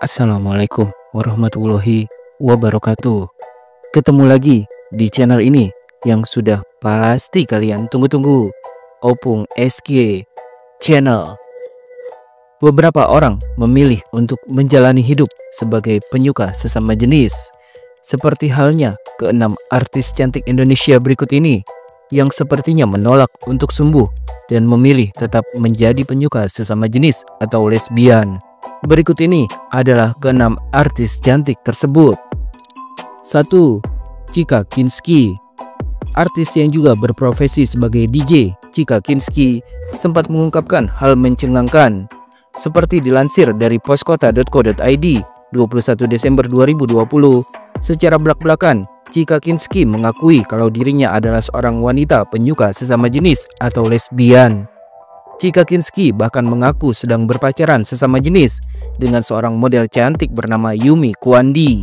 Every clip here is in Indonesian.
Assalamualaikum warahmatullahi wabarakatuh. Ketemu lagi di channel ini yang sudah pasti kalian tunggu-tunggu, Opung SG Channel. Beberapa orang memilih untuk menjalani hidup sebagai penyuka sesama jenis, seperti halnya keenam artis cantik Indonesia berikut ini yang sepertinya menolak untuk sembuh dan memilih tetap menjadi penyuka sesama jenis atau lesbian. Berikut ini adalah keenam artis cantik tersebut. 1. Chika Kinski. Artis yang juga berprofesi sebagai DJ, Chika Kinski sempat mengungkapkan hal mencengangkan. Seperti dilansir dari poskota.co.id 21 Desember 2020, secara belak-belakan Chika Kinski mengakui kalau dirinya adalah seorang wanita penyuka sesama jenis atau lesbian. Chika Kinski bahkan mengaku sedang berpacaran sesama jenis dengan seorang model cantik bernama Yumi Kwandi.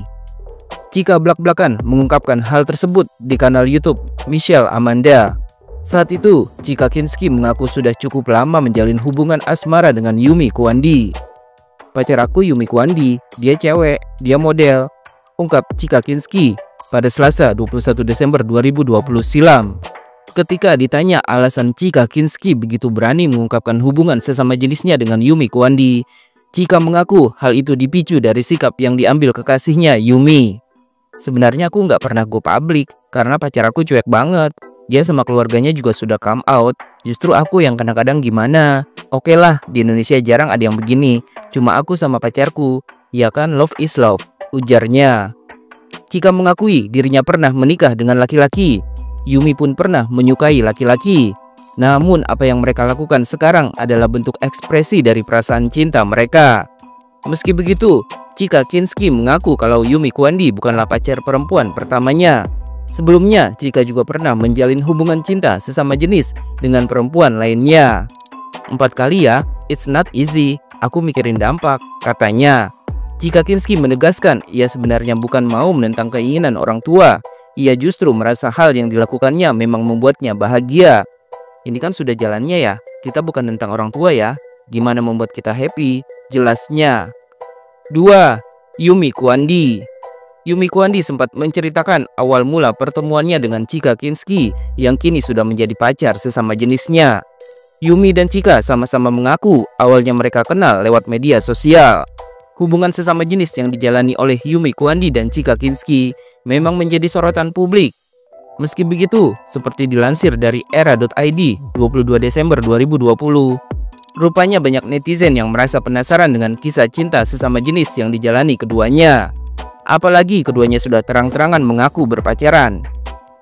Chika belak-belakan mengungkapkan hal tersebut di kanal YouTube Michelle Amanda. Saat itu, Chika Kinski mengaku sudah cukup lama menjalin hubungan asmara dengan Yumi Kwandi. "Pacar aku Yumi Kwandi, dia cewek, dia model," ungkap Chika Kinski pada Selasa 21 Desember 2020 silam. Ketika ditanya alasan Chika Kinski begitu berani mengungkapkan hubungan sesama jenisnya dengan Yumi Kwandi, Chika mengaku hal itu dipicu dari sikap yang diambil kekasihnya Yumi. "Sebenarnya aku nggak pernah go public karena pacar aku cuek banget. Dia sama keluarganya juga sudah come out. Justru aku yang kadang-kadang gimana. Oke lah, di Indonesia jarang ada yang begini. Cuma aku sama pacarku. Ya kan, love is love," ujarnya. Chika mengakui dirinya pernah menikah dengan laki-laki. Yumi pun pernah menyukai laki-laki. Namun apa yang mereka lakukan sekarang adalah bentuk ekspresi dari perasaan cinta mereka. Meski begitu, Chika Kinski mengaku kalau Yumi Kwandi bukanlah pacar perempuan pertamanya. Sebelumnya, Chika juga pernah menjalin hubungan cinta sesama jenis dengan perempuan lainnya. 4 kali ya, it's not easy, aku mikirin dampak, katanya. Chika Kinski menegaskan ia sebenarnya bukan mau menentang keinginan orang tua. Ia justru merasa hal yang dilakukannya memang membuatnya bahagia. Ini kan sudah jalannya ya, kita bukan tentang orang tua ya. Gimana membuat kita happy? Jelasnya. 2. Yumi Kwandi. Yumi Kwandi sempat menceritakan awal mula pertemuannya dengan Chika Kinski yang kini sudah menjadi pacar sesama jenisnya. Yumi dan Chika sama-sama mengaku awalnya mereka kenal lewat media sosial. Hubungan sesama jenis yang dijalani oleh Yumi Kwandi dan Chika Kinski memang menjadi sorotan publik. Meski begitu, seperti dilansir dari era.id 22 Desember 2020, rupanya banyak netizen yang merasa penasaran dengan kisah cinta sesama jenis yang dijalani keduanya. Apalagi keduanya sudah terang-terangan mengaku berpacaran.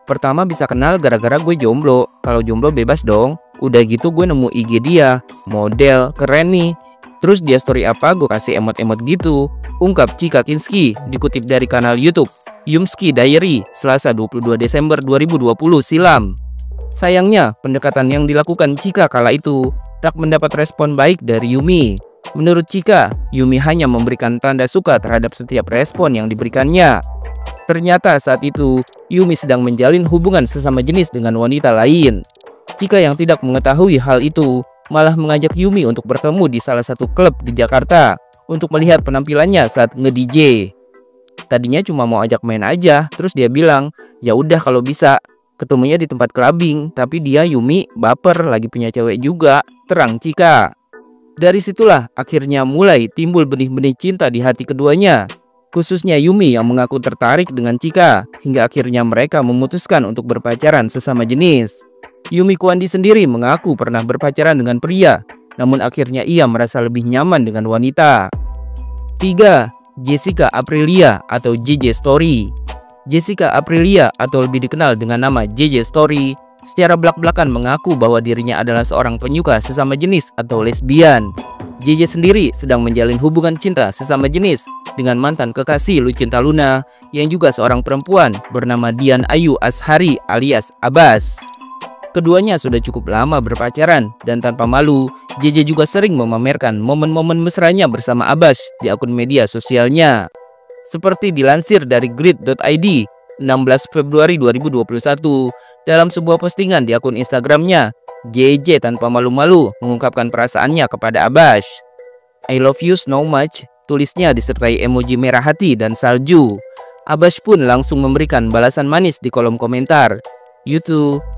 "Pertama bisa kenal gara-gara gue jomblo, kalau jomblo bebas dong. Udah gitu gue nemu IG dia, model, keren nih. Terus dia story apa gue kasih emot-emot gitu," ungkap Chika Kinski dikutip dari kanal YouTube Yumski Diary Selasa 22 Desember 2020 silam. Sayangnya, pendekatan yang dilakukan Chika kala itu tak mendapat respon baik dari Yumi. Menurut Chika, Yumi hanya memberikan tanda suka terhadap setiap respon yang diberikannya. Ternyata saat itu, Yumi sedang menjalin hubungan sesama jenis dengan wanita lain. Chika yang tidak mengetahui hal itu malah mengajak Yumi untuk bertemu di salah satu klub di Jakarta untuk melihat penampilannya saat nge-DJ. Tadinya cuma mau ajak main aja, terus dia bilang, "Ya udah kalau bisa." Ketemunya di tempat clubbing, tapi dia Yumi baper lagi punya cewek juga, terang Chika. Dari situlah akhirnya mulai timbul benih-benih cinta di hati keduanya. Khususnya Yumi yang mengaku tertarik dengan Chika, hingga akhirnya mereka memutuskan untuk berpacaran sesama jenis. Yumi Kwandi sendiri mengaku pernah berpacaran dengan pria, namun akhirnya ia merasa lebih nyaman dengan wanita. 3. Jessica Aprilia atau JJ Story. Jessica Aprilia atau lebih dikenal dengan nama JJ Story secara belak-belakan mengaku bahwa dirinya adalah seorang penyuka sesama jenis atau lesbian. JJ sendiri sedang menjalin hubungan cinta sesama jenis dengan mantan kekasih Lucinta Luna yang juga seorang perempuan bernama Dian Ayu Ashari alias Abbas. Keduanya sudah cukup lama berpacaran dan tanpa malu, JJ juga sering memamerkan momen-momen mesranya bersama Abbas di akun media sosialnya. Seperti dilansir dari grid.id 16 Februari 2021, dalam sebuah postingan di akun Instagramnya, JJ tanpa malu-malu mengungkapkan perasaannya kepada Abbas. "I love you so much. tulisnya disertai emoji merah hati dan salju. Abbas pun langsung memberikan balasan manis di kolom komentar. "You,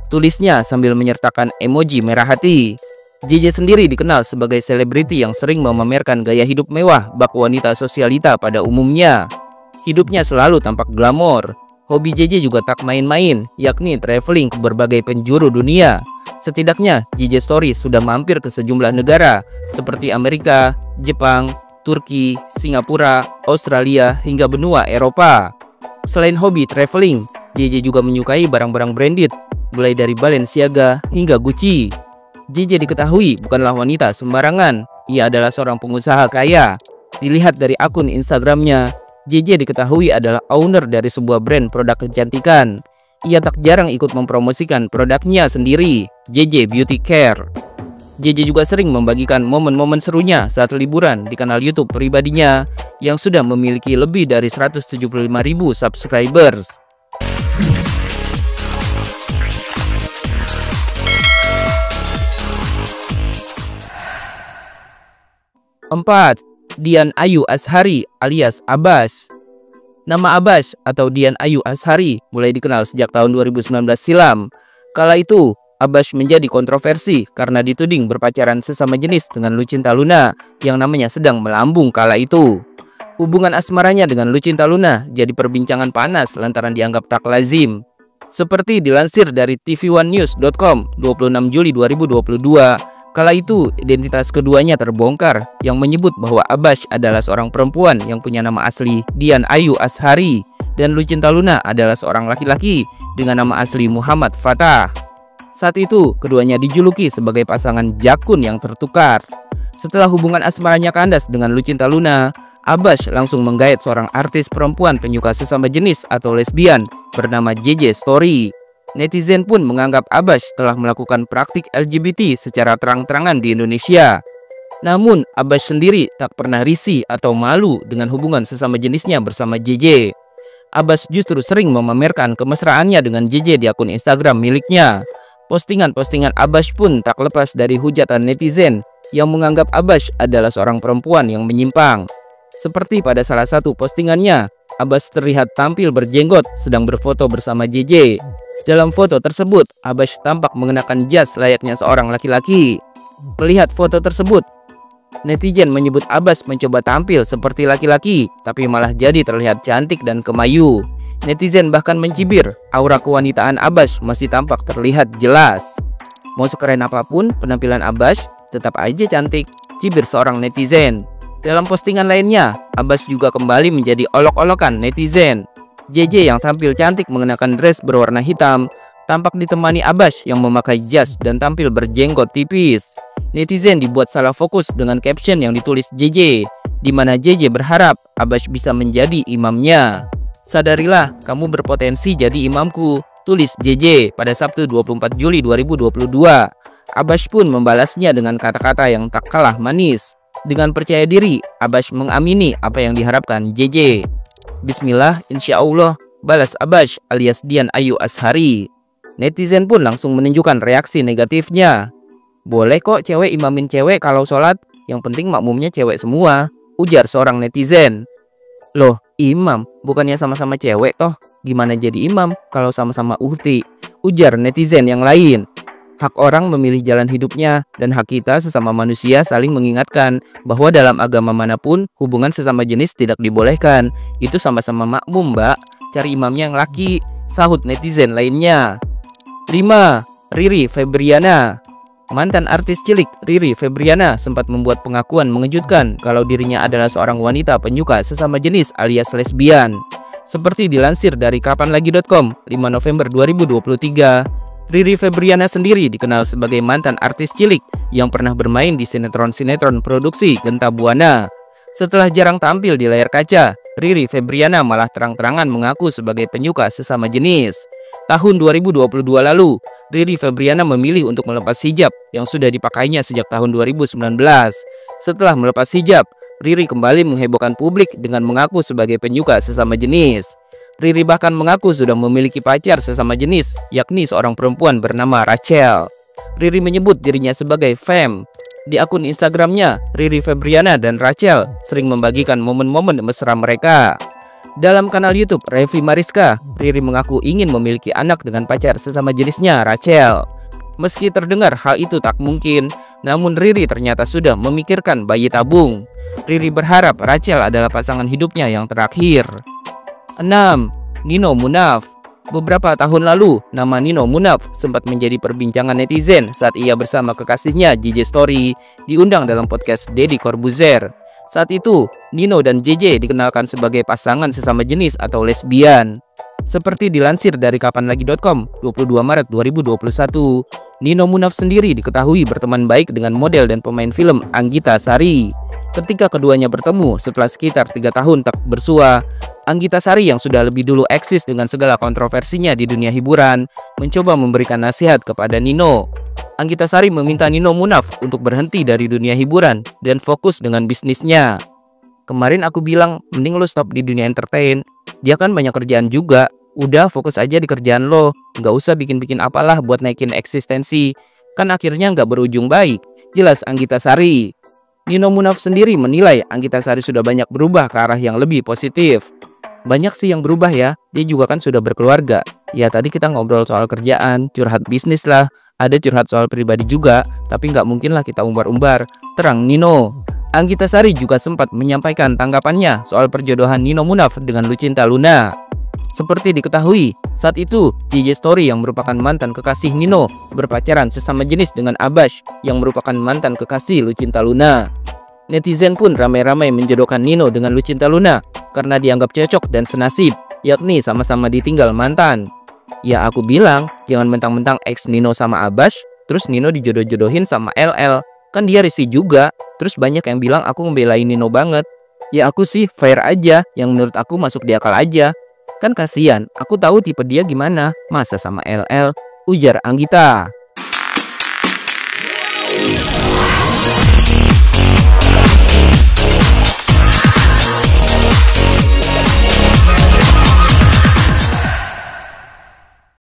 tulisnya sambil menyertakan emoji merah hati. JJ sendiri dikenal sebagai selebriti yang sering memamerkan gaya hidup mewah bak wanita sosialita pada umumnya. Hidupnya selalu tampak glamor. Hobi JJ juga tak main-main, yakni traveling ke berbagai penjuru dunia. Setidaknya JJ Stories sudah mampir ke sejumlah negara seperti Amerika, Jepang, Turki, Singapura, Australia, hingga benua Eropa. Selain hobi traveling, JJ juga menyukai barang-barang branded, mulai dari Balenciaga hingga Gucci. JJ diketahui bukanlah wanita sembarangan, ia adalah seorang pengusaha kaya. Dilihat dari akun Instagramnya, JJ diketahui adalah owner dari sebuah brand produk kecantikan. Ia tak jarang ikut mempromosikan produknya sendiri, JJ Beauty Care. JJ juga sering membagikan momen-momen serunya saat liburan di kanal YouTube pribadinya yang sudah memiliki lebih dari 175.000 subscribers. 4. Dian Ayu Azhari alias Abbas. Nama Abbas atau Dian Ayu Azhari mulai dikenal sejak tahun 2019 silam. Kala itu, Abbas menjadi kontroversi karena dituding berpacaran sesama jenis dengan Lucinta Luna yang namanya sedang melambung kala itu. Hubungan asmaranya dengan Lucinta Luna jadi perbincangan panas lantaran dianggap tak lazim. Seperti dilansir dari tv1news.com 26 Juli 2022, kala itu identitas keduanya terbongkar yang menyebut bahwa Abbas adalah seorang perempuan yang punya nama asli Dian Ayu Azhari dan Lucinta Luna adalah seorang laki-laki dengan nama asli Muhammad Fatah. Saat itu keduanya dijuluki sebagai pasangan jakun yang tertukar. Setelah hubungan asmaranya kandas dengan Lucinta Luna, Abbas langsung menggait seorang artis perempuan penyuka sesama jenis atau lesbian bernama JJ Story. Netizen pun menganggap Abbas telah melakukan praktik LGBT secara terang-terangan di Indonesia. Namun Abbas sendiri tak pernah risih atau malu dengan hubungan sesama jenisnya bersama JJ. Abbas justru sering memamerkan kemesraannya dengan JJ di akun Instagram miliknya. Postingan-postingan Abbas pun tak lepas dari hujatan netizen yang menganggap Abbas adalah seorang perempuan yang menyimpang. Seperti pada salah satu postingannya, Abbas terlihat tampil berjenggot sedang berfoto bersama JJ. Dalam foto tersebut, Abbas tampak mengenakan jas layaknya seorang laki-laki. Melihat foto tersebut, netizen menyebut Abbas mencoba tampil seperti laki-laki, tapi malah jadi terlihat cantik dan kemayu. Netizen bahkan mencibir, aura kewanitaan Abbas masih tampak terlihat jelas. Mau sekeren apapun penampilan Abbas, tetap aja cantik, cibir seorang netizen. Dalam postingan lainnya, Abbas juga kembali menjadi olok-olokan netizen. JJ yang tampil cantik mengenakan dress berwarna hitam tampak ditemani Abbas yang memakai jas dan tampil berjenggot tipis. Netizen dibuat salah fokus dengan caption yang ditulis JJ, di mana JJ berharap Abbas bisa menjadi imamnya. "Sadarilah, kamu berpotensi jadi imamku," tulis JJ pada Sabtu 24 Juli 2022. Abbas pun membalasnya dengan kata-kata yang tak kalah manis. Dengan percaya diri, Abbas mengamini apa yang diharapkan JJ. "Bismillah, insya Allah," balas Abbas alias Dian Ayu Azhari. Netizen pun langsung menunjukkan reaksi negatifnya. "Boleh kok cewek imamin cewek kalau sholat, yang penting makmumnya cewek semua," ujar seorang netizen. "Loh, imam, bukannya sama-sama cewek toh? Gimana jadi imam kalau sama-sama uhti?" ujar netizen yang lain. Hak orang memilih jalan hidupnya, dan hak kita sesama manusia saling mengingatkan bahwa dalam agama manapun hubungan sesama jenis tidak dibolehkan. Itu sama-sama makmum, Mbak. Cari imamnya yang laki, sahut netizen lainnya. 5. Riri Febriana. Mantan artis cilik Riri Febriana sempat membuat pengakuan mengejutkan kalau dirinya adalah seorang wanita penyuka sesama jenis alias lesbian. Seperti dilansir dari kapanlagi.com 5 November 2023, Riri Febriana sendiri dikenal sebagai mantan artis cilik yang pernah bermain di sinetron-sinetron produksi Genta Buana. Setelah jarang tampil di layar kaca, Riri Febriana malah terang-terangan mengaku sebagai penyuka sesama jenis. Tahun 2022 lalu, Riri Febriana memilih untuk melepas hijab yang sudah dipakainya sejak tahun 2019. Setelah melepas hijab, Riri kembali menghebohkan publik dengan mengaku sebagai penyuka sesama jenis. Riri bahkan mengaku sudah memiliki pacar sesama jenis, yakni seorang perempuan bernama Rachel. Riri menyebut dirinya sebagai femme. Di akun Instagramnya, Riri Febriana dan Rachel sering membagikan momen-momen mesra mereka. Dalam kanal YouTube Revi Mariska, Riri mengaku ingin memiliki anak dengan pacar sesama jenisnya, Rachel. Meski terdengar hal itu tak mungkin, namun Riri ternyata sudah memikirkan bayi tabung. Riri berharap Rachel adalah pasangan hidupnya yang terakhir. 6. Nino Munaf. Beberapa tahun lalu, nama Nino Munaf sempat menjadi perbincangan netizen saat ia bersama kekasihnya JJ Story diundang dalam podcast Deddy Corbuzier. Saat itu, Nino dan JJ dikenalkan sebagai pasangan sesama jenis atau lesbian. Seperti dilansir dari kapanlagi.com, 22 Maret 2021, Nino Munaf sendiri diketahui berteman baik dengan model dan pemain film Anggita Sari. Ketika keduanya bertemu setelah sekitar 3 tahun tak bersua, Anggita Sari yang sudah lebih dulu eksis dengan segala kontroversinya di dunia hiburan, mencoba memberikan nasihat kepada Nino. Anggita Sari meminta Nino Munaf untuk berhenti dari dunia hiburan dan fokus dengan bisnisnya. Kemarin aku bilang, mending lo stop di dunia entertain. Dia kan banyak kerjaan juga. Udah fokus aja di kerjaan lo. Nggak usah bikin-bikin apalah buat naikin eksistensi. Kan akhirnya nggak berujung baik. Jelas Anggita Sari. Nino Munaf sendiri menilai Anggita Sari sudah banyak berubah ke arah yang lebih positif. Banyak sih yang berubah ya, dia juga kan sudah berkeluarga. Ya tadi kita ngobrol soal kerjaan, curhat bisnis lah, ada curhat soal pribadi juga, tapi nggak mungkin lah kita umbar-umbar, terang Nino. Anggita Sari juga sempat menyampaikan tanggapannya soal perjodohan Nino Munaf dengan Lucinta Luna. Seperti diketahui, saat itu JJ Story yang merupakan mantan kekasih Nino berpacaran sesama jenis dengan Abash yang merupakan mantan kekasih Lucinta Luna. Netizen pun ramai-ramai menjodohkan Nino dengan Lucinta Luna karena dianggap cocok dan senasib, yakni sama-sama ditinggal mantan. Ya aku bilang, jangan mentang-mentang ex Nino sama Abash, terus Nino dijodoh-jodohin sama LL. Kan dia risih juga, terus banyak yang bilang aku membelain Nino banget. Ya aku sih fair aja, yang menurut aku masuk di akal aja. Kan kasihan, aku tahu tipe dia gimana, masa sama LL, ujar Anggita.